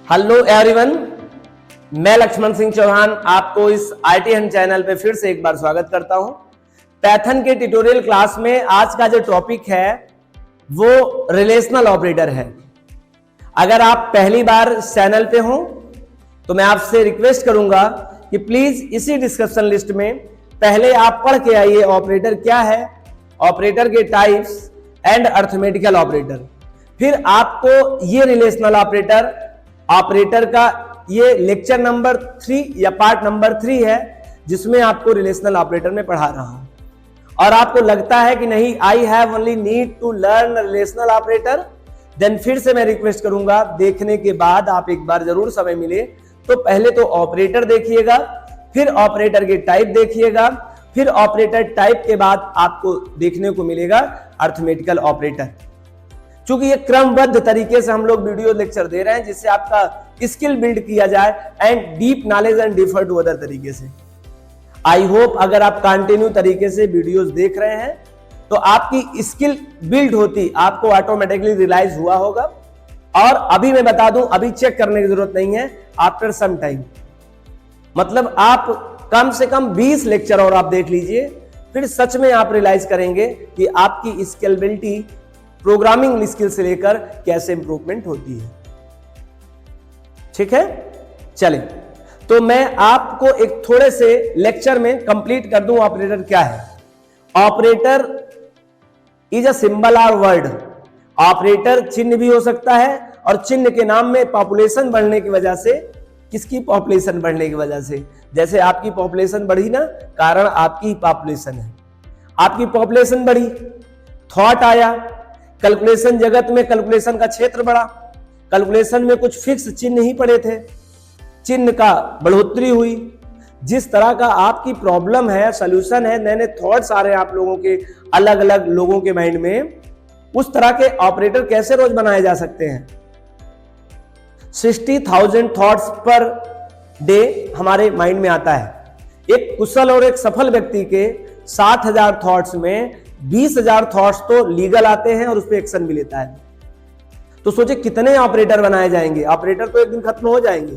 Hello everyone, मैं लक्ष्मण सिंह चौहान आपको इस आईटी हंट चैनल पे फिर से एक बार स्वागत करता हूं। पाइथन के ट्यूटोरियल क्लास में आज का जो टॉपिक है वो रिलेशनल ऑपरेटर है। अगर आप पहली बार इस चैनल पे हो तो मैं आपसे रिक्वेस्ट करूंगा कि प्लीज इसी डिस्क्रिप्शन लिस्ट में पहले आप पढ़ के आइए ऑपरेटर क्या है, ऑपरेटर के टाइप्स एंड अर्थमेटिकल ऑपरेटर। फिर आपको ये रिलेशनल ऑपरेटर का ये लेक्चर नंबर 3 या पार्ट नंबर 3 है जिसमें आपको रिलेशनल ऑपरेटर में पढ़ा रहा हूं। और आपको लगता है कि नहीं, I have only need to learn relational operator, then फिर से मैं रिक्वेस्ट करूंगा देखने के बाद आप एक बार जरूर समय मिले तो पहले तो ऑपरेटर देखिएगा, फिर ऑपरेटर के टाइप देखिएगा, फिर ऑपरेटर टाइप के बाद आपको देखने को मिलेगा अर्थमेटिकल ऑपरेटर। चूंकि ये क्रमबद्ध तरीके से हम लोग वीडियो लेक्चर दे रहे हैं जिससे आपका स्किल बिल्ड किया जाए and deep knowledge and differ to other तरीके से। आई होप अगर आप कंटिन्यू तरीके से वीडियोस देख रहे हैं तो आपकी स्किल बिल्ड होती आपको ऑटोमेटिकली रियलाइज हुआ होगा। और अभी मैं बता दूं, अभी चेक करने की जरूरत नहीं है, आफ्टर सम टाइम, मतलब आप कम से कम 20 लेक्चर और आप देख लीजिए, फिर सच में आप रियलाइज करेंगे कि आपकी स्केलेबिलिटी प्रोग्रामिंग स्किल से लेकर कैसे इंप्रूवमेंट होती है। ठीक है, चलें तो मैं आपको एक थोड़े से लेक्चर में कंप्लीट कर दूं ऑपरेटर क्या है। ऑपरेटर इज अ सिंबल और वर्ड। ऑपरेटर चिन्ह भी हो सकता है और चिन्ह के नाम में पॉपुलेशन बढ़ने की वजह से, किसकी पॉपुलेशन बढ़ने की वजह से, जैसे आपकी पॉपुलेशन बढ़ी ना, कारण आपकी पॉपुलेशन है, आपकी पॉपुलेशन बढ़ी, थॉट आया, कैलकुलेशन जगत में कैलकुलेशन का क्षेत्र बढ़ा, कैलकुलेशन में कुछ फिक्स चिन्ह ही पड़े थे, चिन्ह का बढ़ोतरी हुई। जिस तरह का आपकी प्रॉब्लम है, सॉल्यूशन है, नए नए थॉट्स आ रहे हैं आप लोगों के, अलग अलग लोगों के माइंड में, उस तरह के ऑपरेटर कैसे रोज बनाए जा सकते हैं। 60,000 थॉट्स पर डे हमारे माइंड में आता है। एक कुशल और एक सफल व्यक्ति के 60,000 थॉट्स में 20,000 थॉट्स तो लीगल आते हैं और उस पर एक्शन भी लेता है। तो सोचे कितने ऑपरेटर बनाए जाएंगे, ऑपरेटर तो एक दिन खत्म हो जाएंगे।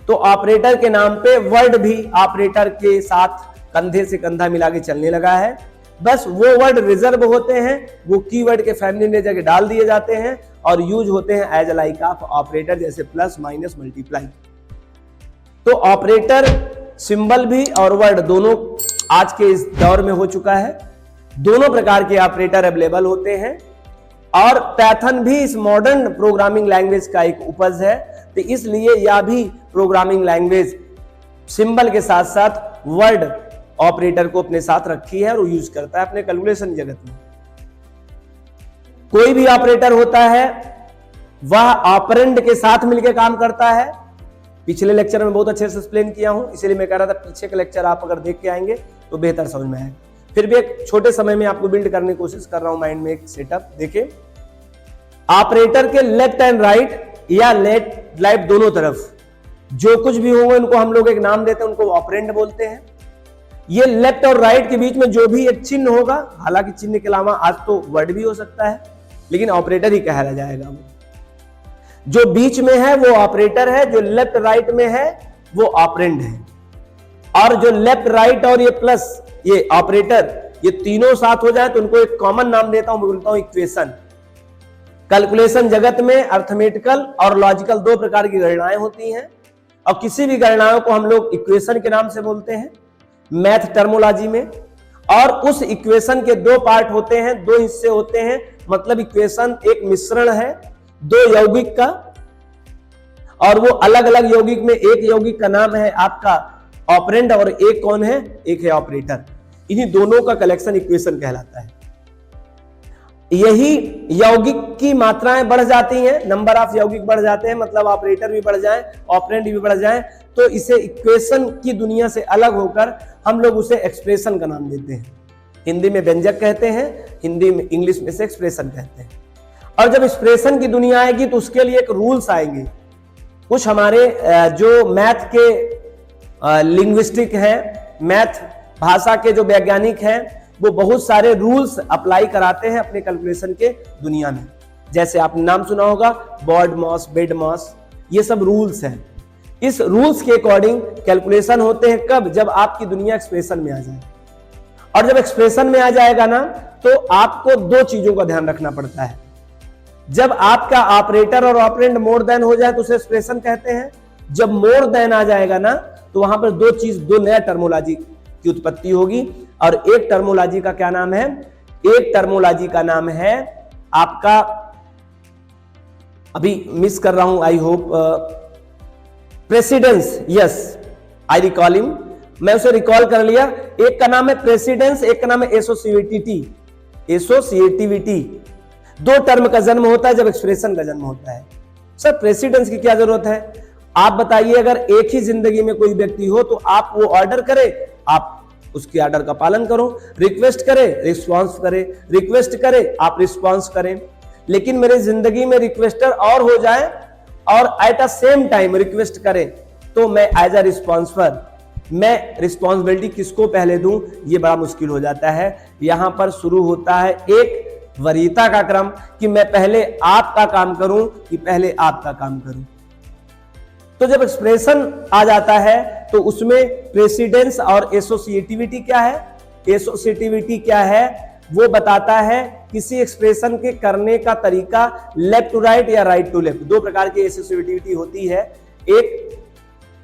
तो ऑपरेटर के नाम पे वर्ड भी ऑपरेटर के साथ कंधे से कंधा मिला के चलने लगा है। बस वो वर्ड रिजर्व होते हैं, वो कीवर्ड के फैमिली में जगह डाल दिए जाते हैं और यूज होते हैं एज लाइक ऑफ ऑपरेटर, जैसे प्लस माइनस मल्टीप्लाई। तो ऑपरेटर सिंबल भी और वर्ड दोनों आज के इस दौर में हो चुका है। दोनों प्रकार के ऑपरेटर अवेलेबल होते हैं और पाइथन भी इस मॉडर्न प्रोग्रामिंग लैंग्वेज का एक उपज है, तो इसलिए यह भी प्रोग्रामिंग लैंग्वेज सिंबल के साथ साथ वर्ड ऑपरेटर को अपने साथ रखी है और यूज करता है अपने कैलकुलेशन जगत में। कोई भी ऑपरेटर होता है वह ऑपरेंड के साथ मिलकर काम करता है। पिछले लेक्चर में बहुत अच्छे से एक्सप्लेन किया हूं, इसलिए मैं कह रहा था पीछे का लेक्चर आप अगर देख के आएंगे तो बेहतर समझ में आएगा। फिर भी एक छोटे समय में आपको बिल्ड करने की कोशिश कर रहा हूं माइंड में एक सेटअप। देखिए, ऑपरेटर के लेफ्ट एंड राइट या लेफ्ट राइट दोनों तरफ जो कुछ भी होगा इनको हम लोग एक नाम देते हैं, उनको ऑपरेंड बोलते हैं। ये लेफ्ट और राइट के बीच में जो भी एक चिन्ह होगा, हालांकि चिन्ह के अलावा आज तो वर्ड भी हो सकता है, लेकिन ऑपरेटर ही कहला जाएगा। वो जो बीच में है वो ऑपरेटर है, जो लेफ्ट राइट में है वो ऑपरेंड है। और जो लेफ्ट राइट और ये प्लस ये ऑपरेटर, ये तीनों साथ हो जाए तो उनको एक कॉमन नाम देता हूं, बोलता हूं इक्वेशन। कैलकुलेशन जगत में अर्थमेटिकल और लॉजिकल दो प्रकार की गणनाएं होती हैं और किसी भी गणनाओं को हम लोग इक्वेशन के नाम से बोलते हैं मैथ टर्मोलॉजी में। और उस इक्वेशन के दो पार्ट होते हैं, दो हिस्से होते हैं, मतलब इक्वेशन एक मिश्रण है दो यौगिक का, और वो अलग अलग यौगिक में एक यौगिक का नाम है आपका ऑपरेंड और एक कौन है, एक है ऑपरेटर। इन्हीं दोनों का कलेक्शन इक्वेशन कहलाता है। यही यौगिक की मात्राएं बढ़ जाती हैं, नंबर ऑफ यौगिक बढ़ जाते हैं, मतलब ऑपरेटर भी बढ़ जाए, ऑपरेंड भी बढ़ जाए, तो इसे इक्वेशन की दुनिया से अलग होकर हम लोग उसे एक्सप्रेशन का नाम देते हैं। हिंदी में व्यंजक कहते हैं, हिंदी में इंग्लिश में से एक्सप्रेशन कहते हैं। और जब एक्सप्रेशन की दुनिया आएगी तो उसके लिए एक रूल्स आएंगे। कुछ हमारे जो मैथ के लिंग्विस्टिक हैं, मैथ भाषा के जो वैज्ञानिक हैं, वो बहुत सारे रूल्स अप्लाई कराते हैं अपने कैलकुलेशन के दुनिया में। जैसे आपने नाम सुना होगा बॉड मॉस, बेड मॉस, ये सब रूल्स हैं। इस रूल्स के अकॉर्डिंग कैलकुलेशन होते हैं कब, जब आपकी दुनिया एक्सप्रेशन में आ जाए। और जब एक्सप्रेशन में आ जाएगा ना, तो आपको दो चीजों का ध्यान रखना पड़ता है। जब आपका ऑपरेटर और ऑपरेंड मोर देन हो जाए तो उसे एक्सप्रेशन कहते हैं। जब मोर देन आ जाएगा ना, तो वहां पर दो नया टर्मोलॉजी की उत्पत्ति होगी। और एक टर्मोलॉजी का क्या नाम है? एक टर्मोलॉजी का नाम है आपका, अभी मिस कर रहा हूं, I hope, precedence. Yes, I recall him, मैं उसे रिकॉल कर लिया। एक का नाम है प्रेसिडेंस, एक का नाम है एसोसिएटिविटी। एसोसिएटिविटी, दो टर्म का जन्म होता है जब एक्सप्रेशन का जन्म होता है। सर प्रेसिडेंस की क्या जरूरत है? आप बताइए, अगर एक ही जिंदगी में कोई व्यक्ति हो तो आप वो ऑर्डर करे, आप उसके ऑर्डर का पालन करो, रिक्वेस्ट करे, रिस्पॉन्स करे, रिक्वेस्ट करे, आप रिस्पॉन्स करें। लेकिन मेरी जिंदगी में रिक्वेस्टर और हो जाए और at a same time request करे, तो मैं एज अ रिस्पॉन्सर, मैं रिस्पॉन्सिबिलिटी किसको पहले दूं, ये बड़ा मुश्किल हो जाता है। यहां पर शुरू होता है एक वरीयता का क्रम कि मैं पहले आपका काम करूं कि पहले आपका काम करूं। तो जब एक्सप्रेशन आ जाता है तो उसमें प्रेसिडेंस और एसोसिएटिविटी क्या है? एसोसिएटिविटी क्या है? वो बताता है किसी एक्सप्रेशन के करने का तरीका लेफ्ट टू राइट या राइट टू लेफ्ट। दो प्रकार की एसोसिएटिविटी होती है। एक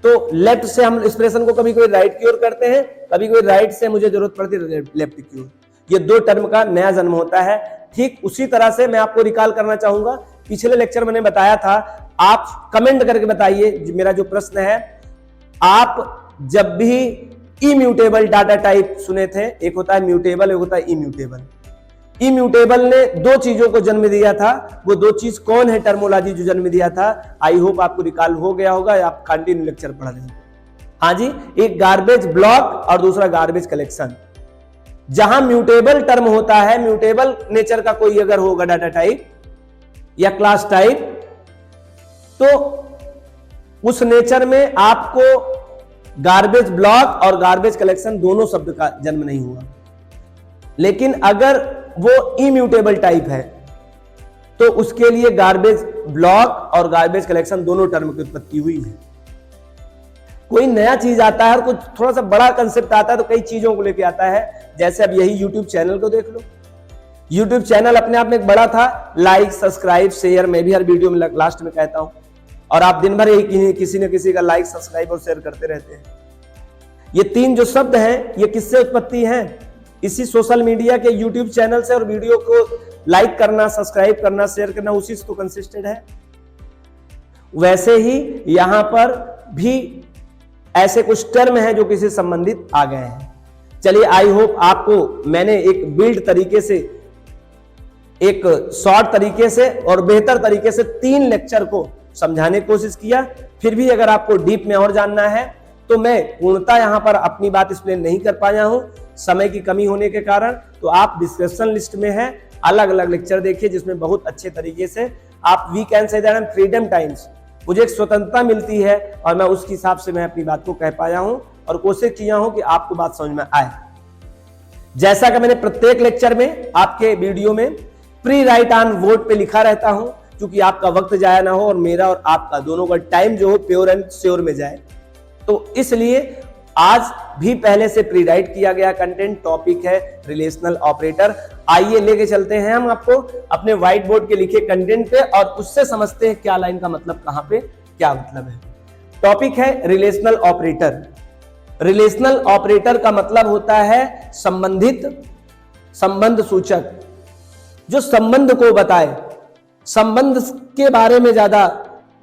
तो लेफ्ट से हम एक्सप्रेशन को कभी कोई राइट की ओर करते हैं, कभी कोई राइट से मुझे जरूरत पड़ती है लेफ्ट की ओर। ये दो टर्म का नया जन्म होता है। ठीक उसी तरह से मैं आपको रिकॉल करना चाहूंगा, पिछले लेक्चर मैंने बताया था, आप कमेंट करके बताइए। मेरा जो प्रश्न है, आप जब भी इम्यूटेबल डाटा टाइप सुने थे, एक होता है म्यूटेबल, एक होता है इम्यूटेबल। इम्यूटेबल ने दो चीजों को जन्म दिया था। वो दो चीज कौन है? टर्मोलॉजी जो जन्म दिया था, आई होप आपको रिकॉल हो गया होगा, आप कंटिन्यू लेक्चर पढ़ रहे हैं। हाँ जी, एक गार्बेज ब्लॉक और दूसरा गार्बेज कलेक्शन। जहां म्यूटेबल टर्म होता है, म्यूटेबल नेचर का कोई अगर होगा डाटा टाइप या क्लास टाइप, तो उस नेचर में आपको गार्बेज ब्लॉक और गार्बेज कलेक्शन दोनों शब्द का जन्म नहीं हुआ। लेकिन अगर वो इम्यूटेबल टाइप है तो उसके लिए गार्बेज ब्लॉक और गार्बेज कलेक्शन दोनों टर्म की उत्पत्ति हुई है। कोई नया चीज आता है और कुछ थोड़ा सा बड़ा कंसेप्ट आता है तो कई चीजों को लेके आता है। जैसे अब यही YouTube चैनल को देख लो। YouTube चैनल अपने आप में एक बड़ा था, लाइक सब्सक्राइब शेयर, मैं भी हर वीडियो में लास्ट में कहता हूं, और आप दिन भर यही किसी न किसी का लाइक सब्सक्राइब और शेयर करते रहते हैं। ये तीन जो शब्द हैं, ये किससे उत्पत्ति हैं? इसी सोशल मीडिया के YouTube चैनल से, और वीडियो को लाइक करना, सब्सक्राइब करना, शेयर करना, उसी से तो कंसिस्टेड है। वैसे ही यहां पर भी ऐसे कुछ टर्म हैं जो किसी संबंधित आ गए हैं। चलिए, आई होप आपको मैंने एक बिल्ड तरीके से, एक शॉर्ट तरीके से और बेहतर तरीके से 3 लेक्चर को समझाने की कोशिश किया। फिर भी अगर आपको डीप में और जानना है तो मैं पूर्णतः यहां पर अपनी बात एक्सप्लेन नहीं कर पाया हूं समय की कमी होने के कारण। तो आप डिस्क्रिप्शन लिस्ट में है, अलग अलग लेक्चर देखिए जिसमें बहुत अच्छे तरीके से आप we can say that freedom times, मुझे एक स्वतंत्रता मिलती है और मैं उसके हिसाब से मैं अपनी बात को कह पाया हूं और कोशिश किया हूं कि आपको बात समझ में आए। जैसा कि मैंने प्रत्येक लेक्चर में आपके वीडियो में प्री राइट ऑन वोट पे लिखा रहता हूं, क्योंकि आपका वक्त जाया ना हो और मेरा और आपका दोनों का टाइम जो हो प्योर एंड श्योर में जाए। तो इसलिए आज भी पहले से प्री राइट किया गया कंटेंट टॉपिक है रिलेशनल ऑपरेटर। आइए लेके चलते हैं हम आपको अपने व्हाइट बोर्ड के लिखे कंटेंट पे और उससे समझते हैं क्या लाइन का मतलब कहां पे क्या मतलब है। टॉपिक है रिलेशनल ऑपरेटर। रिलेशनल ऑपरेटर का मतलब होता है संबंधित, संबंध सूचक, जो संबंध को बताए, संबंध के बारे में ज्यादा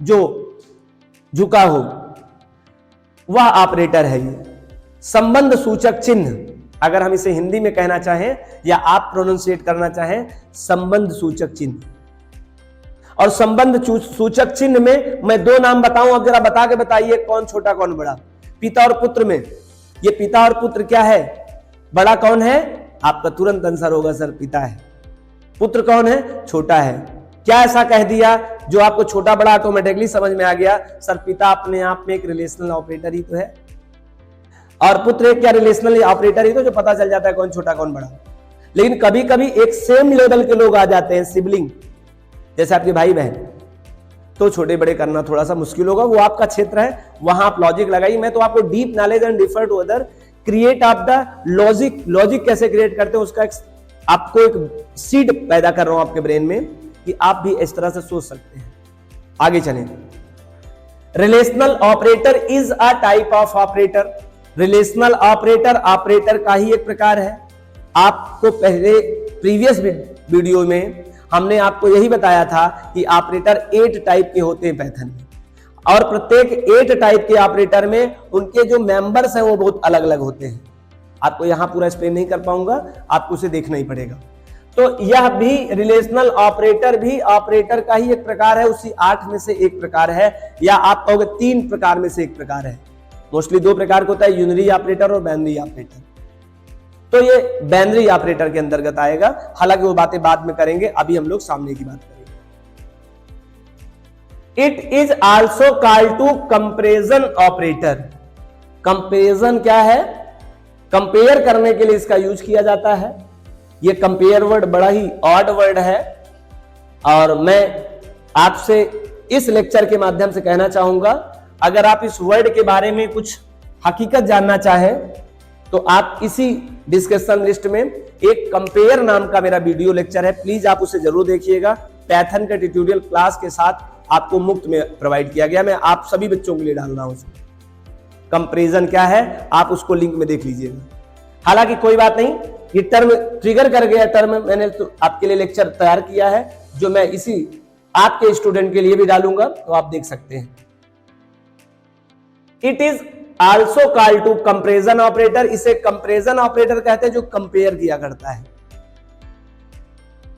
जो झुका हो वह ऑपरेटर है। ये संबंध सूचक चिन्ह, अगर हम इसे हिंदी में कहना चाहें या आप प्रोनाउंसिएट करना चाहें, संबंध सूचक चिन्ह। और संबंध सूचक चिन्ह में मैं 2 नाम बताऊं, अब जरा बता के बताइए कौन छोटा कौन बड़ा। पिता और पुत्र में ये पिता और पुत्र क्या है? बड़ा कौन है? आपका तुरंत आंसर होगा सर पिता है। पुत्र कौन है? छोटा है। क्या ऐसा कह दिया जो आपको छोटा बड़ा ऑटोमेटिकली समझ में आ गया? सर पिता अपने आप में एक रिलेशनल ऑपरेटर ही तो है और पुत्र एक क्या रिलेशनल ऑपरेटर ही तो, जो पता चल जाता है कौन छोटा कौन बड़ा। लेकिन कभी कभी एक सेम लेवल के लोग आ जाते हैं, सिबलिंग, जैसे आपके भाई बहन, तो छोटे बड़े करना थोड़ा सा मुश्किल होगा, वो आपका क्षेत्र है, वहां आप लॉजिक लगाइए। मैं तो आपको deep knowledge and differ to other create of the logic, logic कैसे क्रिएट करते हैं उसका आपको एक सीड पैदा कर रहा हूं आपके ब्रेन में कि आप भी इस तरह से सोच सकते हैं। आगे चलें। Relational operator is a type of operator. Relational operator operator का ही एक प्रकार है। आपको पहले प्रीवियस वीडियो में हमने आपको यही बताया था कि ऑपरेटर 8 टाइप के होते हैं पाइथन में, और प्रत्येक 8 टाइप के ऑपरेटर में उनके जो मेंबर्स हैं वो बहुत अलग अलग होते हैं। आपको यहां पूरा एक्सप्लेन नहीं कर पाऊंगा, आपको उसे देखना ही पड़ेगा। तो यह भी रिलेशनल ऑपरेटर भी ऑपरेटर का ही एक प्रकार है, उसी 8 में से एक प्रकार है, या आप कहोगे 3 प्रकार में से एक प्रकार है। मोस्टली 2 प्रकार का होता है, यूनरी ऑपरेटर और बाइनरी ऑपरेटर। तो ये बाइनरी ऑपरेटर के अंतर्गत आएगा, हालांकि वो बातें बाद में करेंगे, अभी हम लोग सामने की बात करेंगे। It is also called to comparison operator. Comparison क्या है? कंपेयर करने के लिए इसका यूज किया जाता है। ये कंपेयर वर्ड बड़ा ही ऑड वर्ड है, और मैं आपसे इस लेक्चर के माध्यम से कहना चाहूंगा, अगर आप इस वर्ड के बारे में कुछ हकीकत जानना चाहें तो आप इसी डिस्कशन लिस्ट में एक कंपेयर नाम का मेरा वीडियो लेक्चर है, प्लीज आप उसे जरूर देखिएगा। पाइथन का ट्यूटोरियल क्लास के साथ आपको मुफ्त में प्रोवाइड किया गया, मैं आप सभी बच्चों के लिए डाल रहा हूं। कंपैरिजन क्या है आप उसको लिंक में देख लीजिएगा। हालांकि कोई बात नहीं, ये टर्म ट्रिगर कर गया, टर्म मैंने तो आपके लिए लेक्चर तैयार किया है जो मैं इसी आपके स्टूडेंट के लिए भी डालूंगा, तो आप देख सकते हैं। It is also called to comparison operator. इसे कंपैरिजन ऑपरेटर कहते हैं जो कंपेयर किया करता है।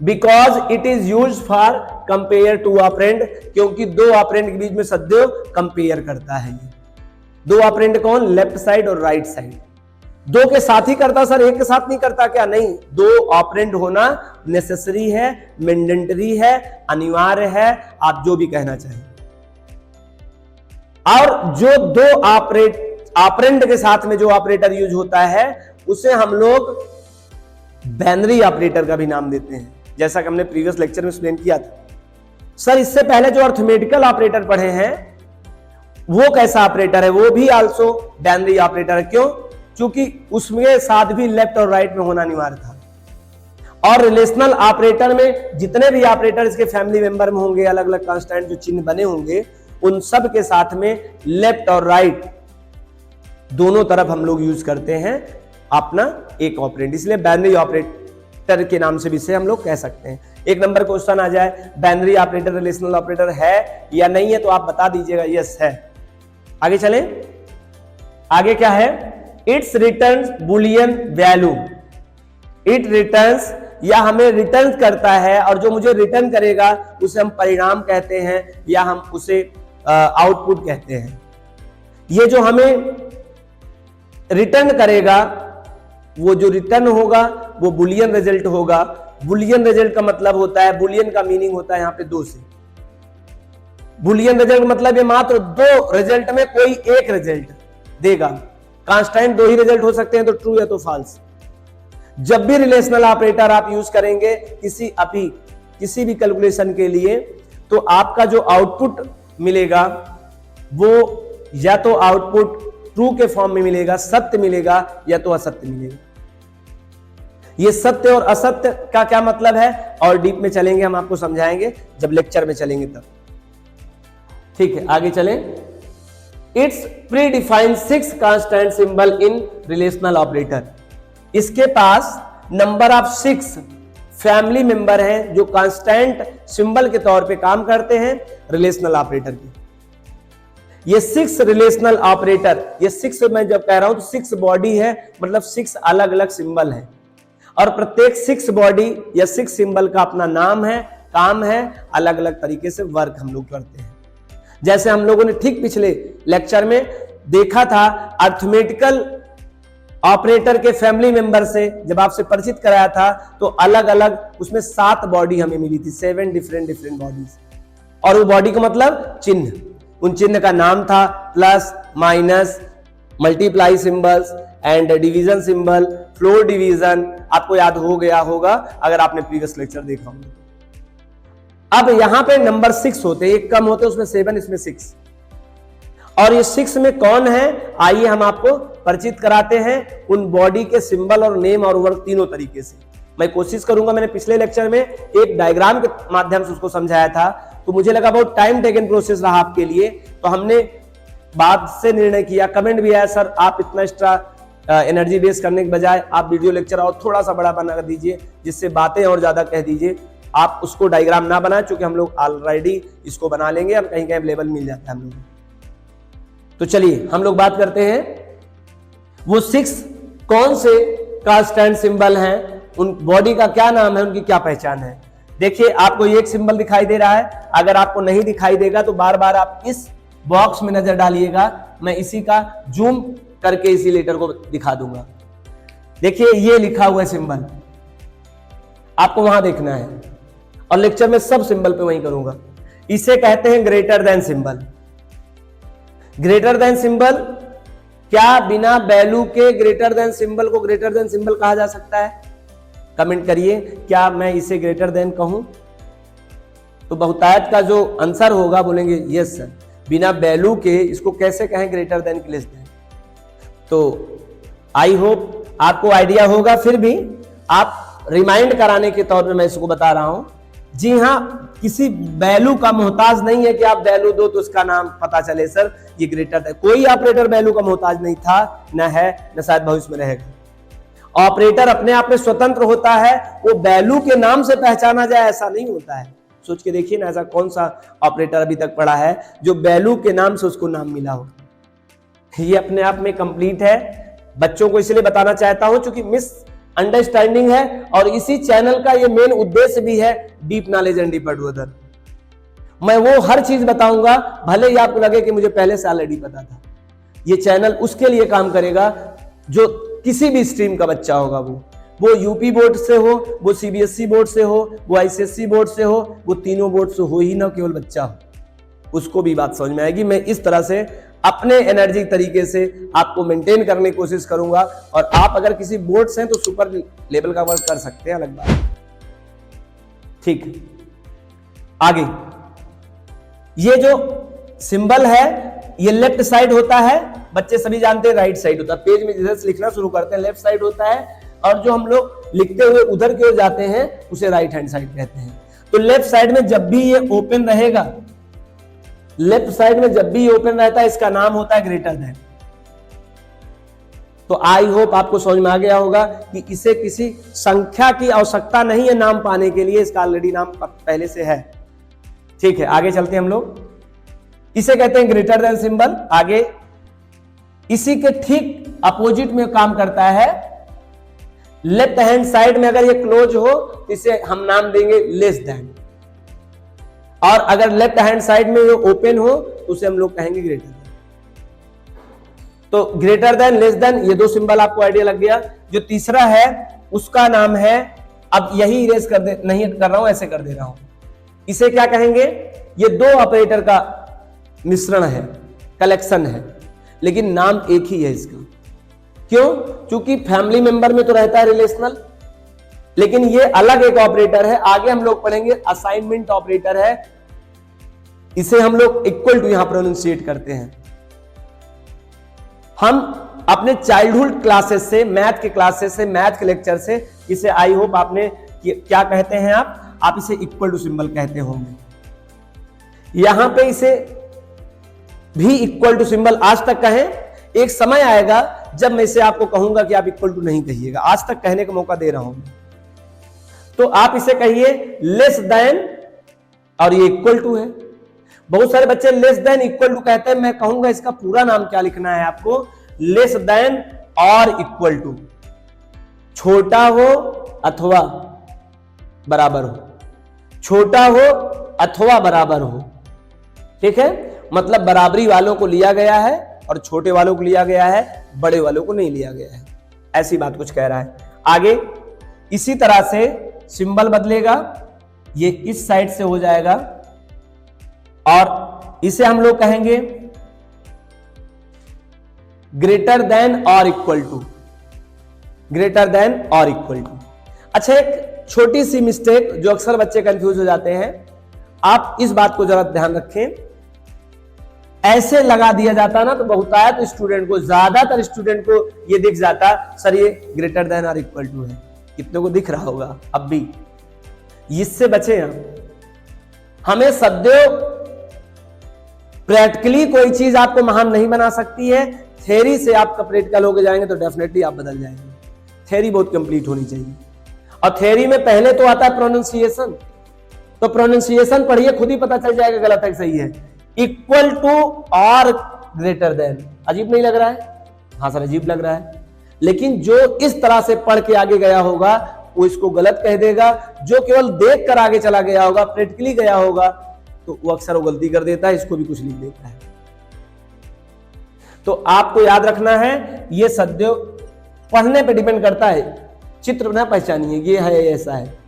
Because it is use for compare to operand, क्योंकि 2 ऑपरेंड के बीच में सदैव कंपेयर करता है। ये 2 ऑपरेंड कौन? लेफ्ट साइड और राइट साइड। 2 के साथ ही करता सर, एक के साथ नहीं करता क्या? नहीं, 2 ऑपरेंड होना नेसेसरी है, मैंडेटरी है, अनिवार्य है, आप जो भी कहना चाहें। और जो 2 ऑपरेंड के साथ में जो ऑपरेटर यूज होता है उसे हम लोग बाइनरी ऑपरेटर का भी नाम देते हैं, जैसा कि हमने प्रीवियस लेक्चर में एक्सप्लेन किया था। सर इससे पहले जो अर्थमेटिकल ऑपरेटर पढ़े हैं वो कैसा ऑपरेटर है? वो भी आल्सो बाइनरी ऑपरेटर है। क्यों? क्योंकि उसमें साथ भी लेफ्ट और राइट में होना अनिवार्य था। और रिलेशनल ऑपरेटर में जितने भी ऑपरेटर इसके फैमिली मेंबर में होंगे, अलग अलग कांस्टेंट जो चिन्ह बने होंगे, उन सब के साथ में लेफ्ट और राइट दोनों तरफ हम लोग यूज करते हैं अपना एक ऑपरेंड, इसलिए बाइनरी ऑपरेटर के नाम से भी इसे हम लोग कह सकते हैं। एक नंबर क्वेश्चन आ जाए, बाइनरी ऑपरेटर रिलेशनल ऑपरेटर है या नहीं है, तो आप बता दीजिएगा यस है। आगे चलें। आगे क्या है? It's returns Boolean value. It returns, या हमें रिटर्न करता है, और जो मुझे रिटर्न करेगा उसे हम परिणाम कहते हैं, या हम उसे आउटपुट कहते हैं। ये जो हमें रिटर्न करेगा, वो जो रिटर्न होगा वो बुलियन रिजल्ट होगा। बुलियन रिजल्ट का मतलब होता है, बुलियन का मीनिंग होता है यहां पे 2 से। बुलियन रिजल्ट मतलब ये मात्र 2 रिजल्ट में कोई एक रिजल्ट देगा। कांस्टेंट 2 ही रिजल्ट हो सकते हैं, तो ट्रू या तो फॉल्स। जब भी रिलेशनल ऑपरेटर आप यूज करेंगे किसी भी कैलकुलेशन के लिए, तो आपका जो आउटपुट मिलेगा वो या तो आउटपुट ट्रू के फॉर्म में मिलेगा, सत्य मिलेगा, या तो असत्य मिलेगा। ये सत्य और असत्य का क्या मतलब है और डीप में चलेंगे, हम आपको समझाएंगे जब लेक्चर में चलेंगे तब। ठीक है, आगे चलें। It's pre defined 6 constant symbol in relational operator. इसके पास नंबर ऑफ 6 फैमिली मेंबर हैं जो कांस्टेंट सिंबल के तौर पे काम करते हैं रिलेशनल ऑपरेटर की। ये 6 रिलेशनल ऑपरेटर, ये 6 मैं जब कह रहा हूं तो 6 बॉडी है, मतलब 6 अलग अलग सिंबल है, और प्रत्येक 6 बॉडी या 6 सिंबल का अपना नाम है, काम है, अलग अलग तरीके से वर्क हम लोग करते हैं। जैसे हम लोगों ने ठीक पिछले लेक्चर में देखा था, अर्थमेटिकल ऑपरेटर के फैमिली मेंबर से जब आपसे परिचित कराया था, तो अलग अलग उसमें 7 बॉडी हमें मिली थी, 7 डिफरेंट बॉडीज। और वो बॉडी का मतलब चिन्ह, उन चिन्ह का नाम था plus, minus, multiply symbols and division symbol, floor division. आपको याद हो गया होगा अगर आपने प्रीवियस लेक्चर देखा होगा। अब यहां पे नंबर 6 होते, एक कम होते, उसमें 7, इसमें 6, और ये 6 में कौन है, आइए हम आपको परिचित कराते हैं उन बॉडी के सिंबल और नेम और वर्क तीनों तरीके से। मैं कोशिश करूंगा, मैंने पिछले लेक्चर में एक डायग्राम के माध्यम से उसको समझाया था, तो मुझे लगा बहुत टाइम टेकन प्रोसेस रहा आपके लिए, तो हमने बाद से निर्णय किया, कमेंट भी आया सर आप इतना एक्स्ट्रा एनर्जी वेस्ट करने के बजाय आप वीडियो लेक्चर और थोड़ा सा बड़ा बना दीजिए, जिससे बातें और ज्यादा कह दीजिए, आप उसको डायग्राम ना बनाए, क्योंकि हम लोग ऑलरेडी इसको बना लेंगे, हम कहीं कहीं अवेलेबल मिल जाता है हम लोग। तो चलिए हम लोग बात करते हैं वो 6 कौन से का स्टैंड सिंबल हैं, उन बॉडी का क्या नाम है, उनकी क्या पहचान है। देखिए आपको एक सिंबल दिखाई दे रहा है, अगर आपको नहीं दिखाई देगा तो बार बार आप इस बॉक्स में नजर डालिएगा, मैं इसी का जूम करके इसी लेटर को दिखा दूंगा। देखिए ये लिखा हुआ सिंबल आपको वहां देखना है, और लेक्चर में सब सिंबल पे वहीं करूंगा। इसे कहते हैं greater then symbol. Greater than symbol, क्या बिना वैल्यू के ग्रेटर देन सिंबल को ग्रेटर देन सिंबल कहा जा सकता है? कमेंट करिए, क्या मैं इसे ग्रेटर देन कहूं? तो बहुतायत का जो आंसर होगा बोलेंगे यस सर, बिना वैल्यू के इसको कैसे कहें ग्रेटर देन की लेस देन। तो आई होप आपको आइडिया होगा, फिर भी आप रिमाइंड कराने के तौर पे मैं इसको बता रहा हूं। जी हां, किसी वैल्यू का मोहताज नहीं है कि आप वैल्यू दो तो उसका नाम पता चले सर ये ग्रेटर देन। कोई ऑपरेटर वैल्यू का मोहताज नहीं था, न है, न शायद भविष्य में रहेगा। ऑपरेटर अपने आप में स्वतंत्र होता है, वो वैल्यू के नाम से पहचाना जाए ऐसा नहीं होता है। सोच के देखिए ना, ऐसा कौन सा ऑपरेटर अभी तक पड़ा है जो वैल्यू के नाम से उसको नाम मिला हो। ये अपने आप में कंप्लीट है। बच्चों को इसलिए बताना चाहता हूं क्योंकि मिस अंडरस्टैंडिंग है, और इसी चैनल का ये मेन उद्देश्य भी है, deep knowledge and deeper to other. मैं वो हर चीज बताऊंगा, भले ही आपको लगे कि मुझे पहले से ऑलरेडी पता था। ये चैनल उसके लिए काम करेगा जो किसी भी स्ट्रीम का बच्चा होगा, वो यूपी बोर्ड से हो, वो सीबीएसई बोर्ड से हो, वो आईसीएसई बोर्ड से हो, वो तीनों बोर्ड से हो ही ना केवल बच्चा हो, उसको भी बात समझ में आएगी। मैं इस तरह से अपने एनर्जी तरीके से आपको मेंटेन करने की कोशिश करूंगा, और आप अगर किसी बोर्ड से हैं तो सुपर लेवल का वर्क कर सकते हैं, अलग बात। ठीक, आगे ये जो सिंबल है ये लेफ्ट साइड होता है, बच्चे सभी जानते हैं राइट साइड होता है। पेज में जिधर से लिखना शुरू करते हैं लेफ्ट साइड होता है, और जो हम लोग लिखते हुए उधर की ओर जाते हैं उसे राइट हैंड साइड कहते हैं। तो लेफ्ट साइड में जब भी ये ओपन रहेगा, लेफ्ट साइड में जब भी ये ओपन रहता है, इसका नाम होता है ग्रेटर देन। तो आई होप आपको समझ में आ गया होगा कि इसे किसी संख्या की आवश्यकता नहीं है नाम पाने के लिए, इसका ऑलरेडी नाम पहले से है। ठीक है, आगे चलते हैं हम लोग। इसे कहते हैं ग्रेटर देन सिंबल। आगे इसी के ठीक अपोजिट में काम करता है। लेफ्ट हैंड साइड में अगर ये क्लोज हो तो इसे हम नाम देंगे लेस देन, और अगर लेफ्ट हैंड साइड में ये ओपन हो तो उसे हम लोग कहेंगे ग्रेटर देन। तो ग्रेटर देन, लेस देन, ये दो सिंबल आपको आइडिया लग गया। जो तीसरा है उसका नाम है, अब यही इरेज कर दे, नहीं कर रहा हूं, ऐसे कर दे रहा हूं। इसे क्या कहेंगे? ये दो ऑपरेटर का मिश्रण है, कलेक्शन है, लेकिन नाम एक ही है इसका। क्यों? क्योंकि फैमिली मेंबर में तो रहता है रिलेशनल, लेकिन ये अलग एक ऑपरेटर है। आगे हम लोग पढ़ेंगे असाइनमेंट ऑपरेटर है, इसे हम लोग इक्वल टू यहां प्रोनाउंसिएट करते हैं। हम अपने चाइल्डहुड क्लासेस से, मैथ के क्लासेस से, मैथ के लेक्चर से, इसे आई होप आपने क्या कहते हैं आप इसे इक्वल टू सिंबल कहते होंगे। यहां पे इसे भी इक्वल टू सिंबल आज तक कहें, एक समय आएगा जब मैं इसे आपको कहूंगा कि आप इक्वल टू नहीं कहिएगा, आज तक कहने का मौका दे रहा हूं। तो आप इसे कहिए लेस देन, और ये इक्वल टू है। बहुत सारे बच्चे लेस देन इक्वल टू कहते हैं, मैं कहूंगा इसका पूरा नाम क्या लिखना है आपको, लेस देन और इक्वल टू। छोटा हो अथवा बराबर हो, छोटा हो अथवा बराबर हो। ठीक है, मतलब बराबरी वालों को लिया गया है और छोटे वालों को लिया गया है, बड़े वालों को नहीं लिया गया है, ऐसी बात कुछ कह रहा है। आगे इसी तरह से सिंबल बदलेगा, ये इस साइड से हो जाएगा, और इसे हम लोग कहेंगे ग्रेटर देन और इक्वल टू, ग्रेटर देन और इक्वल टू। अच्छा, एक छोटी सी मिस्टेक जो अक्सर बच्चे कंफ्यूज हो जाते हैं, आप इस बात को जरा ध्यान रखें, ऐसे लगा दिया जाता ना तो बहुतायत स्टूडेंट को, ज्यादातर स्टूडेंट को ये दिख जाता सर ये ग्रेटर देन और इक्वल टू है। कितने को दिख रहा होगा अब भी? इससे बचे हम। हमें सदैव प्रैक्टिकली कोई चीज आपको महान नहीं बना सकती है, थ्योरी से आप प्रैक्टिकल होके जाएंगे तो डेफिनेटली आप बदल जाएंगे। थ्योरी बहुत कंप्लीट होनी चाहिए, और थ्योरी में पहले तो आता है प्रोनाउंसिएशन। तो प्रोनाउंसिएशन पढ़िए, खुद ही पता चल जाएगा गलत है सही है। इक्वल टू और ग्रेटर देन, अजीब नहीं लग रहा है? हाँ सर अजीब लग रहा है, लेकिन जो इस तरह से पढ़ के आगे गया होगा वो इसको गलत कह देगा। जो केवल देख कर आगे चला गया होगा, प्रैक्टिकली गया होगा, तो वो अक्सर वो गलती कर देता है, इसको भी कुछ लिख देता है। तो आपको याद रखना है, ये सदैव पढ़ने पे डिपेंड करता है, चित्र ना पहचानिए ये है ऐसा है।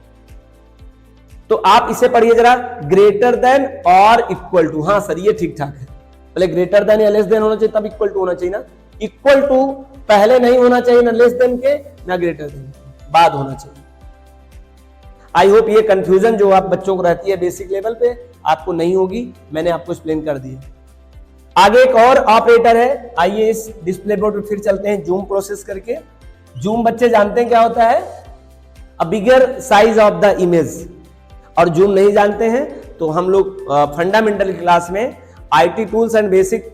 तो आप इसे पढ़िए जरा, ग्रेटर देन और इक्वल टू। हाँ सर ये ठीक ठाक है, पहले ग्रेटर देन या लेस देन होना चाहिए, तब इक्वल टू होना चाहिए ना। इक्वल टू पहले नहीं होना चाहिए, ना लेस देन के ना ग्रेटर देन के, बाद होना चाहिए। आई होप ये कंफ्यूजन जो आप बच्चों को रहती है बेसिक लेवल पे आपको नहीं होगी, मैंने आपको एक्सप्लेन कर दिया। आगे एक और ऑपरेटर है, आइए इस डिस्प्ले बोर्ड पे फिर चलते हैं जूम प्रोसेस करके। जूम बच्चे जानते हैं क्या होता है? A bigger size of the image. और जूम नहीं जानते हैं तो हम लोग फंडामेंटल क्लास में, IT tools and basic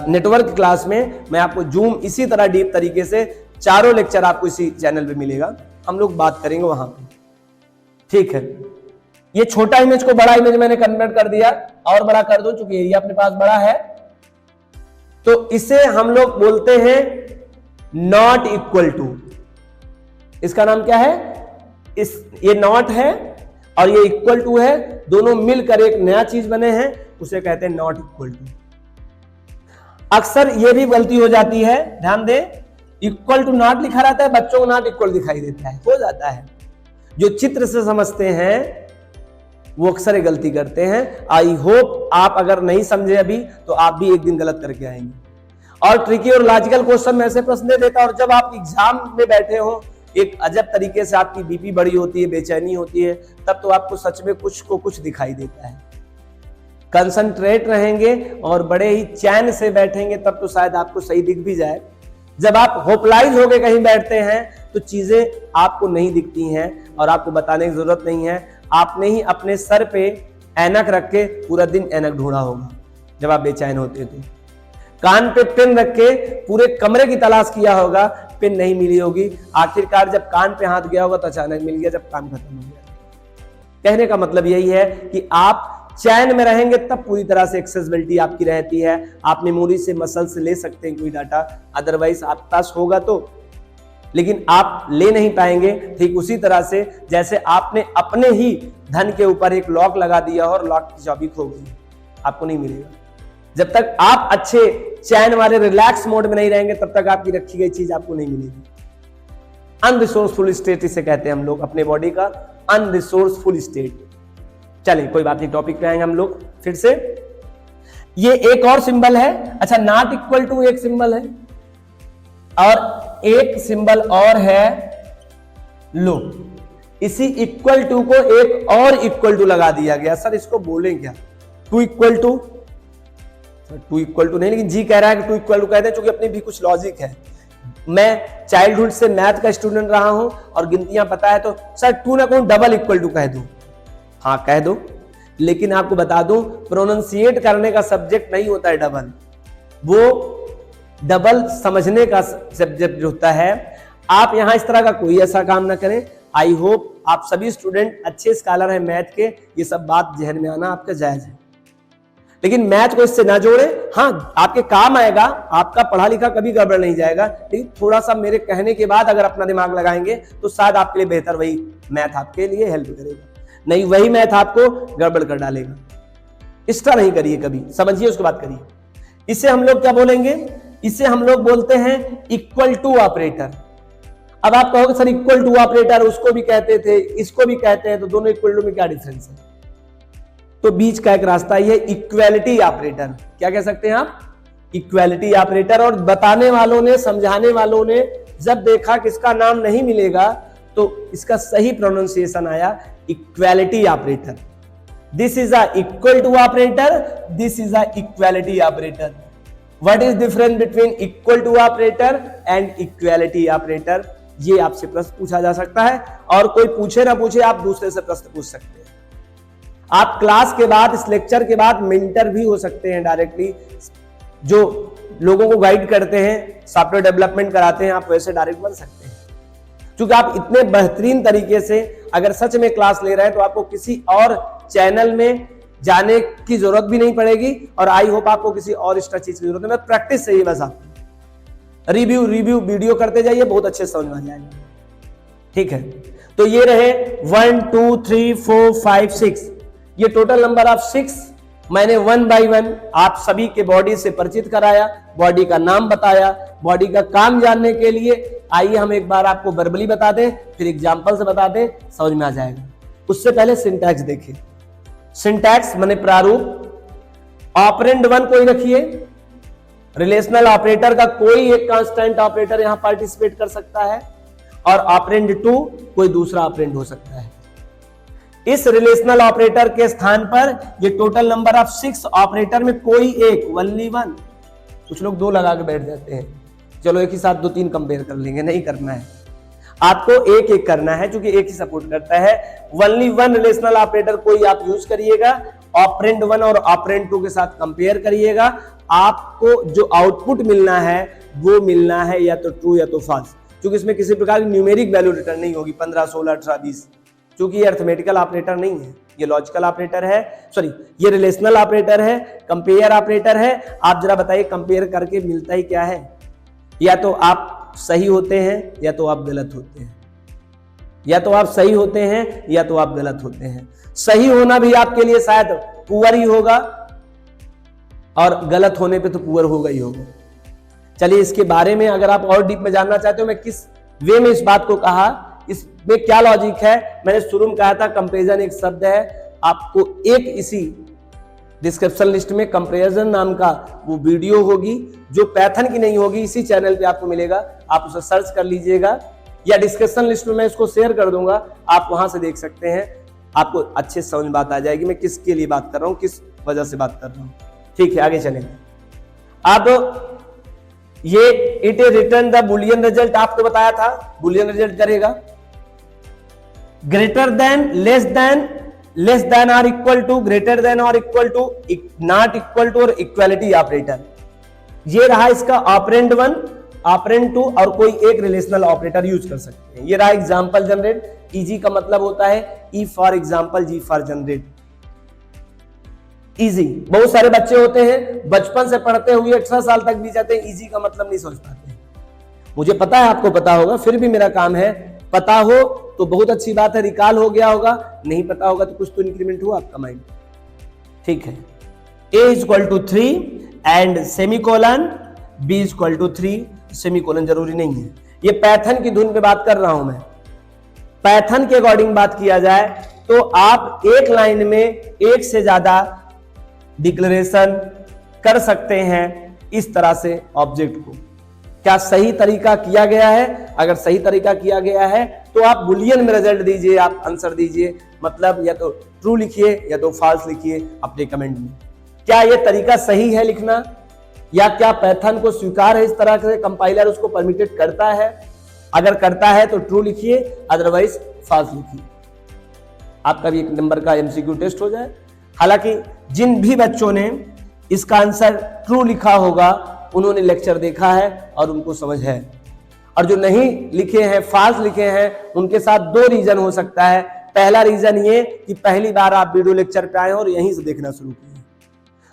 network class में मैं आपको जूम इसी तरह डीप तरीके से चारों लेक्चर आपको इसी चैनल पे मिलेगा, हम लोग बात करेंगे वहां पे, ठीक है। ये छोटा इमेज को बड़ा इमेज मैंने कन्वर्ट कर दिया, और बड़ा कर दो चूंकि एरिया अपने पास बड़ा है। तो इसे हम लोग बोलते हैं नॉट इक्वल टू। इसका नाम क्या है? ये नॉट है और ये इक्वल टू है, दोनों मिलकर एक नया चीज बने हैं, उसे कहते हैं नॉट इक्वल टू। अक्सर ये भी गलती हो जाती है, ध्यान दें, इक्वल टू नॉट लिखा रहता है, बच्चों को नॉट इक्वल दिखाई देता है, हो जाता है। जो चित्र से समझते हैं वो अक्सर ये गलती करते हैं। आई होप आप अगर नहीं समझे अभी तो आप भी एक दिन गलत करके आएंगे। और ट्रिकी और लॉजिकल क्वेश्चन में ऐसे प्रश्न दे देता, और जब आप एग्जाम में बैठे हो एक अजब तरीके से आपकी बीपी बड़ी होती है, बेचैनी होती है, तब तो आपको सच में कुछ को कुछ दिखाई देता है। कंसंट्रेट रहेंगे और बड़े ही चैन से बैठेंगे तब तो शायद आपको सही दिख भी जाए। जब आप होपलाइज होके कहीं बैठते हैं तो चीजें आपको नहीं दिखती हैं और आपको बताने की जरूरत नहीं है। आपने ही अपने सर पे ऐनक रख के पूरा दिन ऐनक ढूंढा होगा जब आप बेचैन होते थे। कान पे पेन रख के पूरे कमरे की तलाश किया होगा, पेन नहीं मिली होगी। आखिरकार जब कान पे हाथ गया होगा तो अचानक मिल गया जब काम खत्म हो गया। कहने का मतलब यही है कि आप चैन में रहेंगे तब पूरी तरह से एक्सेसिबिलिटी आपकी रहती है। आप मेमोरी से, मसल से ले सकते हैं कोई डाटा, अदरवाइज आपके पास होगा तो, लेकिन आप ले नहीं पाएंगे। ठीक उसी तरह से जैसे आपने अपने ही धन के ऊपर एक लॉक लगा दिया और लॉक की चाबी खो गई, आपको नहीं मिलेगा। जब तक आप अच्छे चैन वाले रिलैक्स मोड में नहीं रहेंगे तब तक आपकी रखी गई चीज आपको नहीं मिलेगी। अनरिसोर्सफुल स्टेट इसे कहते हैं हम लोग, अपने बॉडी का अनरिसोर्सफुल स्टेट। चलिए कोई बात नहीं, टॉपिक पे आएंगे हम लोग फिर से। ये एक और सिंबल है, अच्छा नॉट इक्वल टू एक सिंबल है और एक सिंबल और है लो। इसी इक्वल टू को एक और इक्वल टू लगा दिया गया। सर इसको बोलें क्या? Two equal to, two equal to नहीं, लेकिन जी कह रहा है कि टू इक्वल टू कहते हैं, क्योंकि अपनी भी कुछ लॉजिक है। मैं चाइल्डहुड से मैथ का स्टूडेंट रहा हूं और गिनतियां पता है, तो सर टू ना कहूं डबल इक्वल टू कह दूं, हाँ कह दो, लेकिन आपको बता दूं प्रोनाउंसिएट करने का सब्जेक्ट नहीं होता है डबल, वो डबल समझने का सब्जेक्ट होता है। आप यहां इस तरह का कोई ऐसा काम ना करें। आई होप आप सभी स्टूडेंट अच्छे स्कॉलर हैं मैथ के, ये सब बात जहन में आना आपका जायज है, लेकिन मैथ को इससे ना जोड़े। हाँ आपके काम आएगा, आपका पढ़ा लिखा कभी गड़बड़ नहीं जाएगा, लेकिन थोड़ा सा मेरे कहने के बाद अगर अपना दिमाग लगाएंगे तो शायद आपके लिए बेहतर वही मैथ आपके लिए हेल्प करेगा, नहीं वही मैथ आपको गड़बड़ कर डालेगा। एक्स्ट्रा नहीं करिए कभी, समझिए उसके बाद करिए। इसे हम लोग क्या बोलेंगे? इसे हम लोग बोलते हैं इक्वल टू ऑपरेटर। अब आप कहोगे सर इक्वल टू ऑपरेटर उसको भी कहते थे, इसको भी कहते हैं, तो दोनों इक्वल टू में क्या डिफरेंस है? तो बीच का एक रास्ता ये इक्वालिटी ऑपरेटर। क्या कह सकते हैं आप? Equality operator. और बताने वालों ने, समझाने वालों ने जब देखा कि इसका नाम नहीं मिलेगा तो इसका सही प्रोनाउंसिएशन आया equality operator. This is a equal to operator, this is a equality operator. What is difference between equal to operator and equality operator? ये आपसे प्रश्न पूछा जा सकता है, और कोई पूछे ना पूछे आप दूसरे से प्रश्न पूछ सकते हैं। आप क्लास के बाद, इस लेक्चर के बाद मेंटर भी हो सकते हैं डायरेक्टली, जो लोगों को गाइड करते हैं, सॉफ्टवेयर डेवलपमेंट कराते हैं, आप वैसे डायरेक्ट बन सकते हैं। क्योंकि आप इतने बेहतरीन तरीके से अगर सच में क्लास ले रहे हैं तो आपको किसी और चैनल में जाने की जरूरत भी नहीं पड़ेगी, और आई होप आपको किसी और एक्स्ट्रा चीज की जरूरत है। मैं प्रैक्टिस से ही बस आपको रिव्यू वीडियो करते जाइए, बहुत अच्छे समझ में आ जाएगा। ठीक है, तो ये रहे 1 2 3 4 5 6, ये टोटल नंबर ऑफ 6 मैंने 1 बाय 1 आप सभी के बॉडी से परिचित कराया, बॉडी का नाम बताया। बॉडी का काम जानने के लिए आइए हम एक बार आपको वर्बली बता दें, फिर एग्जांपल से बता दें, समझ में आ जाएगा। उससे पहले सिंटैक्स देखिए। सिंटैक्स माने प्रारूप। ऑपरेंड 1 कोई रखिए, रिलेशनल ऑपरेटर का कोई एक कांस्टेंट ऑपरेटर यहां पार्टिसिपेट कर सकता है, और ऑपरेंड 2 कोई दूसरा ऑपरेंड हो सकता है। इस रिलेशनल ऑपरेटर के स्थान पर ये टोटल नंबर ऑफ 6 ऑपरेटर में कोई एक, ओनली 1। कुछ लोग 2 लगा के बैठ जाते हैं, चलो एक ही साथ 2-3 कंपेयर कर लेंगे, नहीं करना है। आपको एक एक करना है, क्योंकि एक ही सपोर्ट करता है। ओनली 1 रिलेशनल ऑपरेटर कोई आप यूज करिएगा, ऑपरेंड 1 और ऑपरेंड 2 के साथ कंपेयर करिएगा। आपको जो आउटपुट मिलना है वो मिलना है या तो ट्रू या तो फॉल्स, क्योंकि इसमें किसी प्रकार की न्यूमेरिक वैल्यू रिटर्न नहीं होगी 15 16 18 20, क्योंकि ये अर्थमेटिकल ऑपरेटर नहीं है, ये लॉजिकल ऑपरेटर है, सॉरी ये रिलेशनल ऑपरेटर है, कंपेयर ऑपरेटर है। आप जरा बताइए कंपेयर करके मिलता ही क्या है? या तो आप सही होते हैं या तो आप गलत होते हैं, या तो आप सही होते हैं या तो आप गलत होते हैं। सही होना भी आपके लिए शायद पुअर ही होगा, और गलत होने पे तो पुअर होगा ही होगा। चलिए इसके बारे में अगर आप और डीप में जानना चाहते हो, मैं किस वे में इस बात को कहा, इसमें क्या लॉजिक है, मैंने शुरू में कहा था कंपैरिजन एक शब्द है। आपको एक इसी डिस्क्रिप्शन लिस्ट में कंपैरिजन नाम का वो वीडियो होगी, जो पैथन की नहीं होगी, इसी चैनल पे आपको मिलेगा, आप उसे सर्च कर लीजिएगा, या डिस्क्रिप्शन लिस्ट में मैं इसको शेयर कर दूंगा, आप वहां से देख सकते हैं। आपको अच्छे समझ में बात आ जाएगी मैं किसके लिए बात कर रहा हूं, किस वजह से बात कर रहा हूं। ठीक है, आगे चलेंगे। अब ये it return the boolean result, आपको बताया था बुलियन रिजल्ट करेगा ग्रेटर देन, लेस देन और इक्वल टू, ग्रेटर देन और equal to, not equal to, और इक्वालिटी ऑपरेटर। ये रहा इसका ऑपरेंड 1, ऑपरेंड 2 और कोई एक रिलेशनल ऑपरेटर यूज कर सकते हैं। ये रहा एग्जांपल जनरेट। इजी का मतलब होता है E for example, G for generate. Easy, बहुत सारे बच्चे होते हैं बचपन से पढ़ते हुए 18 साल तक भी जाते हैं, इजी का मतलब नहीं समझ पाते। मुझे पता है आपको पता होगा, फिर भी मेरा काम है, पता हो तो बहुत अच्छी बात है, रिकॉल हो गया होगा, नहीं पता होगा तो कुछ तो इंक्रीमेंट हुआ आपका माइंड। ठीक है, a equal to 3 and semicolon, b equal to 3, semicolon जरूरी नहीं है। ये पैथन की धुन पे बात कर रहा हूं मैं। पैथन के अकॉर्डिंग बात किया जाए तो आप एक लाइन में एक से ज्यादा डिक्लेरेशन कर सकते हैं इस तरह से ऑब्जेक्ट को। क्या सही तरीका किया गया है? अगर सही तरीका किया गया है तो आप बुलियन में रिजल्ट दीजिए, आप आंसर दीजिए, मतलब या तो ट्रू लिखिए या तो फॉल्स लिखिए अपने कमेंट में। क्या यह तरीका सही है लिखना, या क्या पैथन को स्वीकार है इस तरह से, कंपाइलर उसको परमिटेड करता है? अगर करता है तो ट्रू लिखिए, अदरवाइज फॉल्स लिखिए। आपका भी एक नंबर का एमसीक्यू टेस्ट हो जाए। हालांकि जिन भी बच्चों ने इसका आंसर ट्रू लिखा होगा उन्होंने लेक्चर देखा है और उनको समझ है, और जो नहीं लिखे हैं, फॉल्स लिखे हैं, उनके साथ 2 रीजन हो सकता है। पहला रीजन ये कि पहली बार आप वीडियो लेक्चर पे आए और यहीं से देखना शुरू किए।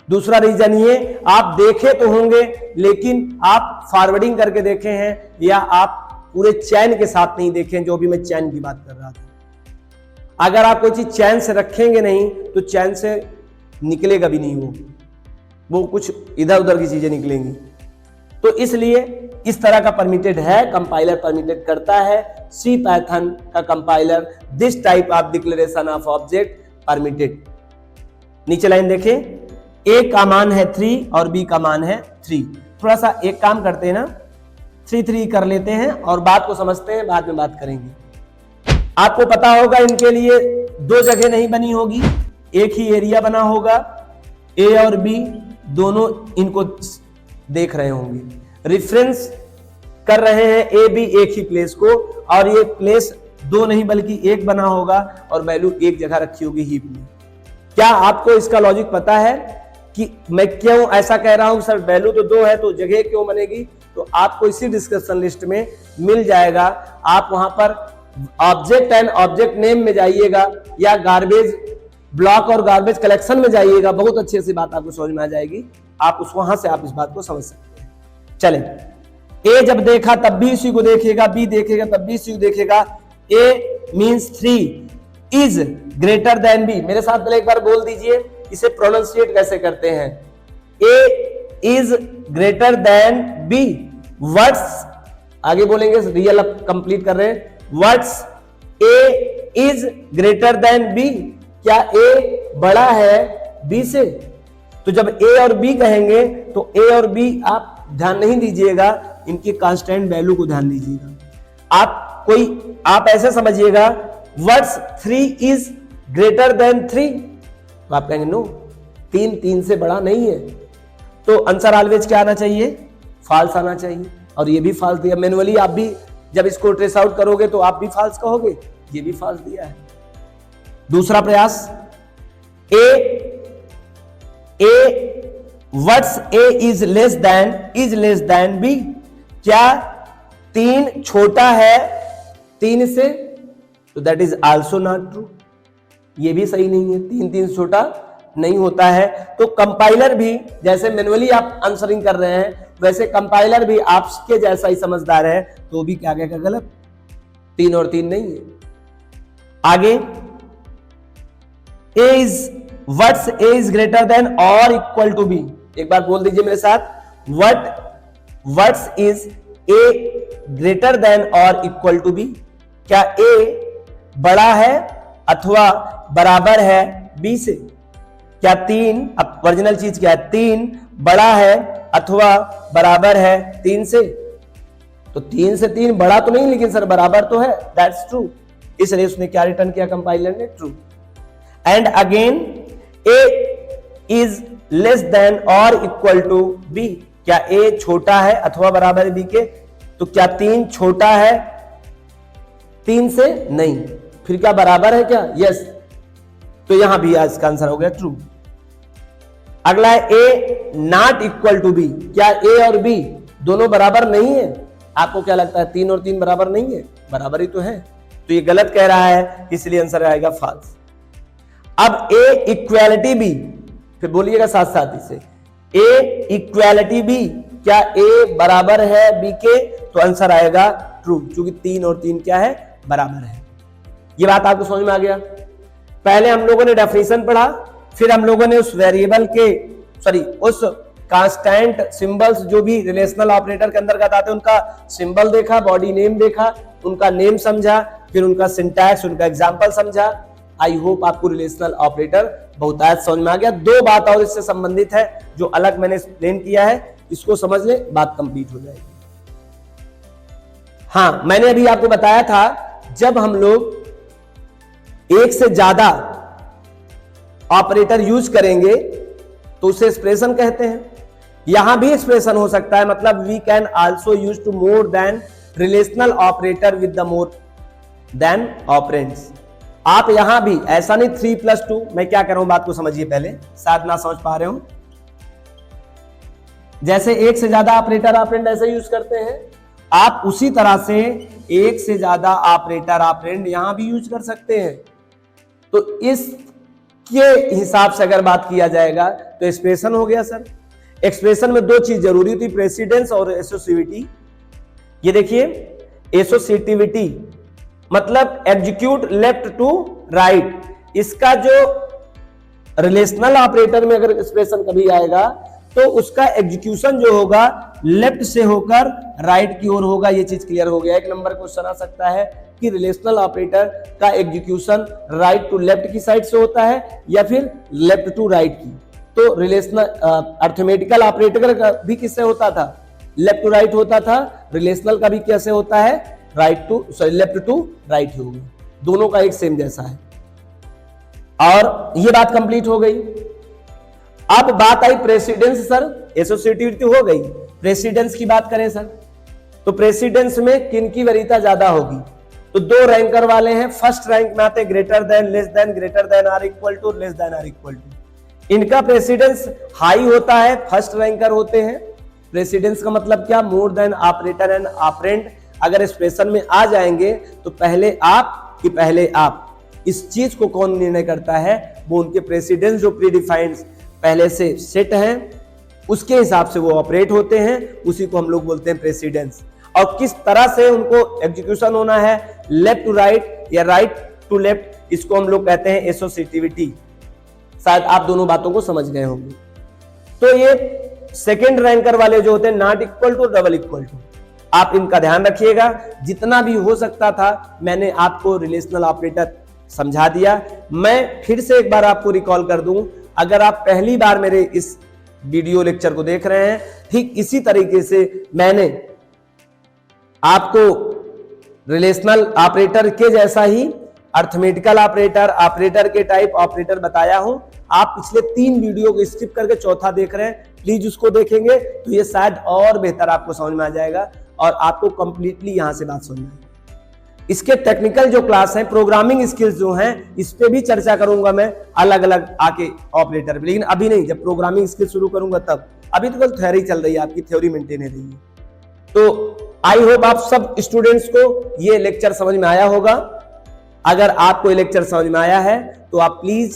दूसरा रीजन ये, आप देखे तो होंगे लेकिन आप फॉरवर्डिंग करके देखे हैं, या आप पूरे चैन के साथ नहीं देखें, जो भी मैं चैन की बात कर रहा था। अगर आप कोई चीज चैन से रखेंगे नहीं तो चैन से निकलेगा भी नहीं, वो कुछ इधर उधर की चीजें निकलेंगी। तो इसलिए इस तरह का परमिटेड है, कंपाइलर परमिटेड करता है। सी पाइथन का compiler this type of declaration of object permitted. नीचे लाइन देखें, ए का मान है 3 और बी का मान है 3। थोड़ा सा एक काम करते हैं ना, 3 कर लेते हैं और बात को समझते हैं, बाद में बात करेंगे। आपको पता होगा इनके लिए 2 जगह नहीं बनी होगी, एक ही एरिया बना होगा, ए और बी दोनों इनको देख रहे होंगे, रेफरेंस कर रहे हैं ए बी एक ही प्लेस को, और ये प्लेस दो नहीं बल्कि एक बना होगा और वैल्यू एक जगह रखी होगी हीप में। क्या आपको इसका लॉजिक पता है कि मैं क्यों ऐसा कह रहा हूं? सर वैल्यू तो दो है तो जगह क्यों बनेगी? तो आपको इसी डिस्क्रिप्शन लिस्ट में मिल जाएगा। आप वहां पर ऑब्जेक्ट एंड ऑब्जेक्ट नेम में जाइएगा या गार्बेज ब्लॉक और गार्बेज कलेक्शन में जाइएगा, बहुत अच्छे से बात आपको समझ में आ जाएगी। आप उस वहां से आप इस बात को समझ सकते हैं। चलें, ए जब देखा तब भी इसी को देखेगा, बी देखेगा तब भी इसी को देखेगा। A means 3 is greater than B. मेरे साथ पहले एक बार बोल दीजिए इसे प्रोनाउंसिएट कैसे करते हैं। A is greater than B. Words आगे बोलेंगे, रियल अब कंप्लीट कर रहे हैं। Words A is greater than B. क्या ए बड़ा है बी से? तो जब ए और बी कहेंगे तो ए और बी आप ध्यान नहीं दीजिएगा, इनकी कांस्टेंट वैल्यू को ध्यान दीजिएगा। आप ऐसे समझिएगा वर्ड्स 3 इज ग्रेटर देन 3, तो आप कहेंगे नो, 3 से बड़ा नहीं है। तो आंसर ऑलवेज क्या आना चाहिए? फॉल्स आना चाहिए। और ये भी फॉल्स दिया मैनुअली। आप भी जब इसको ट्रेस आउट करोगे तो आप भी फॉल्स कहोगे, ये भी फॉल्स दिया है। दूसरा प्रयास, words A is less than B. क्या 3 छोटा है 3 से? तो that is also not true, ये भी सही नहीं है। 3 से छोटा नहीं होता है। तो कंपाइलर भी जैसे मैनुअली आप आंसरिंग कर रहे हैं वैसे कंपाइलर भी आपके जैसा ही समझदार है, तो भी क्या कहेगा गलत, 3 और 3 नहीं है। आगे words A is greater than और इक्वल टू बी। एक बार बोल दीजिए मेरे साथ, words is a greater than और इक्वल टू बी। क्या ए बड़ा है अथवा बराबर है बी से? क्या 3, अब ओरिजिनल चीज क्या है, 3 बड़ा है अथवा बराबर है 3 से? तो 3 से 3 बड़ा तो नहीं, लेकिन सर बराबर तो है, दैट्स ट्रू। इसलिए उसने क्या रिटर्न किया कंपाइलर ने? True. And again A is less than और इक्वल टू बी। क्या ए छोटा है अथवा बराबर है बी के? तो क्या 3 छोटा है 3 से? नहीं। फिर क्या बराबर है क्या? यस। तो यहां भी इसका आंसर हो गया ट्रू। अगला है ए नॉट इक्वल टू बी। क्या ए और बी दोनों बराबर नहीं है? आपको क्या लगता है 3 और 3 बराबर नहीं है? बराबर ही तो है। तो ये गलत कह रहा है, इसलिए आंसर आएगा फॉल्स। अब ए इक्वालिटी बी, फिर बोलिएगा साथ साथ इसे, ए इक्वालिटी बी। क्या ए बराबर है बी के? तो आंसर आएगा ट्रू, क्योंकि 3 और 3 क्या है? बराबर है। ये बात आपको समझ में आ गया। पहले हम लोगों ने डेफिनेशन पढ़ा, फिर हम लोगों ने उस वेरिएबल के उस कांस्टेंट सिंबल्स जो भी रिलेशनल ऑपरेटर के अंतर्गत आते हैं उनका सिंबल देखा, बॉडी नेम देखा, उनका नेम समझा, फिर उनका सिंटैक्स, उनका एग्जांपल समझा। आई होप आपको रिलेशनल ऑपरेटर बहुतायत समझ में आ गया। 2 बात और इससे संबंधित है जो अलग मैंने एक्सप्लेन किया है, इसको समझ ले, बात कंप्लीट हो जाएगी। हाँ, मैंने अभी आपको बताया था जब हम लोग एक से ज्यादा ऑपरेटर यूज करेंगे तो उसे एक्सप्रेशन कहते हैं। यहां भी एक्सप्रेशन हो सकता है, मतलब we can also use to more than relational operator with the more than operands. आप यहां भी ऐसा नहीं 3+2, मैं क्या कर रहा हूं बात को समझिए पहले, शायद ना समझ पा रहे हो। जैसे एक से ज्यादा ऑपरेटर ऑपरेंड ऐसे यूज करते हैं, आप उसी तरह से एक से ज्यादा ऑपरेटर ऑपरेंड यहां भी यूज कर सकते हैं। तो इसके हिसाब से अगर बात किया जाएगा तो एक्सप्रेशन हो गया सर। एक्सप्रेशन में 2 चीज जरूरी थी, प्रेसिडेंस और एसोसिएटिविटी। ये देखिए, एसोसिएटिविटी मतलब एग्जीक्यूट लेफ्ट टू राइट। इसका जो रिलेशनल ऑपरेटर में अगर एक्सप्रेशन कभी आएगा तो उसका एग्जीक्यूशन जो होगा लेफ्ट से होकर राइट की ओर होगा। ये चीज क्लियर हो गया। 1 नंबर क्वेश्चन आ सकता है कि रिलेशनल ऑपरेटर का एग्जीक्यूशन राइट टू लेफ्ट की साइड से होता है या फिर लेफ्ट टू राइट की। तो रिलेशनल अर्थमेटिकल ऑपरेटर का भी किससे होता था? लेफ्ट टू राइट होता था। रिलेशनल का भी कैसे होता है? लेफ्ट टू राइट ही होगा। दोनों का एक सेम जैसा है। और ये बात कंप्लीट हो गई। अब बात आई प्रेसिडेंस। सर एसोसिएटिविटी हो गई, प्रेसिडेंस की बात करें सर, तो प्रेसिडेंस में किन की वरीयता ज्यादा होगी? तो दो रैंकर वाले हैं, फर्स्ट रैंक में आते हैं greater than, less than, greater than or equal to, less than or equal to. इनका प्रेसिडेंस हाई होता है, फर्स्ट रैंकर होते हैं। प्रेसिडेंस का मतलब क्या? More than operator and operand. अगर एक्सप्रेशन में आ जाएंगे तो पहले आप कि पहले आप, इस चीज को कौन निर्णय करता है? वो उनके प्रेसिडेंस जो प्रीडिफाइंड पहले से सेट हैं उसके हिसाब से वो ऑपरेट होते हैं, उसी को हम लोग बोलते हैं प्रेसिडेंस। और किस तरह से उनको एग्जीक्यूशन होना है, लेफ्ट टू राइट या राइट टू लेफ्ट, इसको हम लोग कहते हैं एसोसिएटिविटी। शायद आप दोनों बातों को समझ गए होंगे। तो ये सेकंड रैंकर वाले जो होते हैं not equal to, double equal to, आप इनका ध्यान रखिएगा। जितना भी हो सकता था मैंने आपको रिलेशनल ऑपरेटर समझा दिया। मैं फिर से एक बार आपको रिकॉल कर दूं, अगर आप पहली बार मेरे इस वीडियो लेक्चर को देख रहे हैं, ठीक इसी तरीके से मैंने आपको रिलेशनल ऑपरेटर के जैसा ही अर्थमेटिकल ऑपरेटर, ऑपरेटर के टाइप, ऑपरेटर बताया हूं। आप पिछले 3 वीडियो को स्किप करके चौथा देख रहे हैं, प्लीज उसको देखेंगे तो ये शायद और बेहतर आपको समझ में आ जाएगा और आपको कंप्लीटली यहां से बात समझ में आएगी। इसके टेक्निकल जो क्लास हैं, प्रोग्रामिंग स्किल्स जो हैं, इस पे भी चर्चा करूंगा मैं अलग अलग आके ऑपरेटर पे, लेकिन अभी नहीं, जब प्रोग्रामिंग स्किल्स शुरू करूंगा तब। अभी तो कल थ्योरी चल रही है, आपकी थ्योरी मेंटेन है रही है। तो आई होप आप सब स्टूडेंट्स को ये लेक्चर समझ में आया होगा। अगर आपको ये लेक्चर समझ में आया है तो आप प्लीज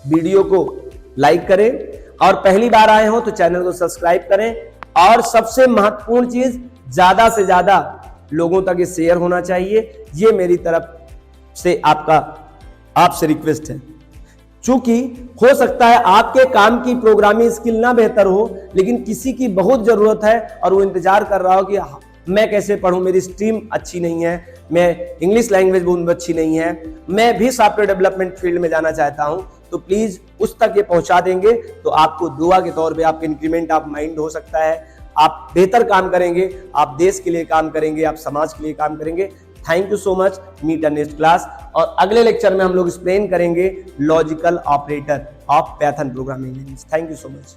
वीडियो को लाइक करें और पहली बार आए हो तो चैनल को सब्सक्राइब करें। और सबसे महत्वपूर्ण चीज, ज्यादा से ज्यादा लोगों तक ये शेयर होना चाहिए। ये मेरी तरफ से आपसे रिक्वेस्ट है। चूंकि हो सकता है आपके काम की प्रोग्रामिंग स्किल ना बेहतर हो, लेकिन किसी की बहुत जरूरत है और वो इंतजार कर रहा हो कि मैं कैसे पढूं, मेरी स्ट्रीम अच्छी नहीं है, मैं इंग्लिश लैंग्वेज बहुत अच्छी नहीं है, मैं भी सॉफ्टवेयर डेवलपमेंट फील्ड में जाना चाहता हूं, तो प्लीज उस तक ये पहुंचा देंगे तो आपको दुआ के तौर पे आपके इंक्रीमेंट ऑफ माइंड हो सकता है। आप बेहतर काम करेंगे, आप देश के लिए काम करेंगे, आप समाज के लिए काम करेंगे। Thank you so much. Meet in next class. और अगले लेक्चर में हम लोग एक्सप्लेन करेंगे logical operator of Python programming language. Thank you so much.